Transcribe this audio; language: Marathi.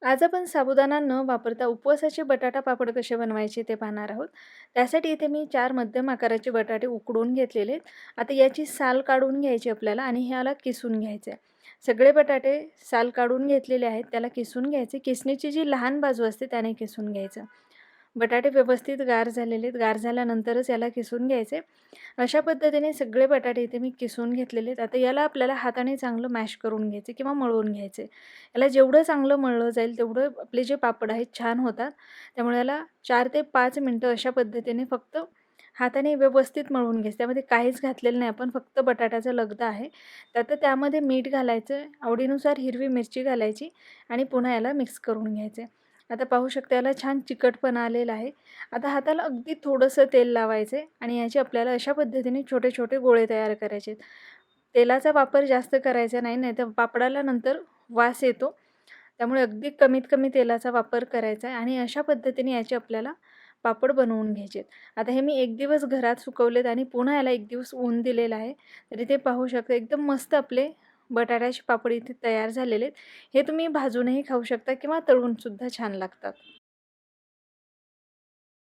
आज आपण साबुदाणा न वापरता उपवासाचे बटाटा पापड कसे बनवायचे ते पाहणार आहोत. त्यासाठी इथे मी 4 मध्यम आकाराचे बटाटे उकडून घेतलेले आहेत. आता याची साल काढून घ्यायची आपल्याला आणि ह्याला किसून घ्यायचं आहे. सगळे बटाटे साल काढून घेतलेले आहेत, त्याला किसून घ्यायचे. किसणीची जी लहान बाजू असते त्याने किसून घ्यायचं. बटाटे व्यवस्थित गार झालेले आहेत. गार झाल्यानंतरच याला किसून घ्यायचे. अशा पद्धतीने सगळे बटाटे इथे मी किसून घेतलेले आहेत. आता याला आपल्याला हाताने चांगलं मॅश करून घ्यायचे किंवा मळून घ्यायचे. याला जेवढं चांगलं मळलं जाईल तेवढं आपले जे पापड आहेत छान होतात. त्यामुळे याला 4 ते 5 मिनिटं अशा पद्धतीने फक्त हाताने व्यवस्थित मळून घ्यायचं. त्यामध्ये काहीच घातलेलं नाही आपण, फक्त बटाट्याचा लगदा आहे. त्यामध्ये मीठ घालायचं, आवडीनुसार हिरवी मिरची घालायची आणि पुन्हा याला मिक्स करून घ्यायचं. आता पाहू शकता याला छान चिकटपणा आलेला आहे. आता हाताला अगदी थोडंसं तेल लावायचं आहे आणि याचे आपल्याला अशा पद्धतीने छोटे छोटे गोळे तयार करायचे आहेत. तेलाचा वापर जास्त करायचा नाही, नाहीतर पापडाला नंतर वास येतो. त्यामुळे अगदी कमीत कमी तेलाचा वापर करायचा आहे आणि अशा पद्धतीने याचे आपल्याला पापड बनवून घ्यायचे आहेत. आता हे मी 1 दिवस घरात सुकवलेत आणि पुन्हा याला 1 दिवस ऊन दिलेलं आहे. तर इथे पाहू शकता एकदम मस्त आपले बटाट्याचे पापड इथे तयार झालेले आहेत. हे तुम्ही भाजूनही खाऊ शकता किंवा तळूनसुद्धा छान लागतात.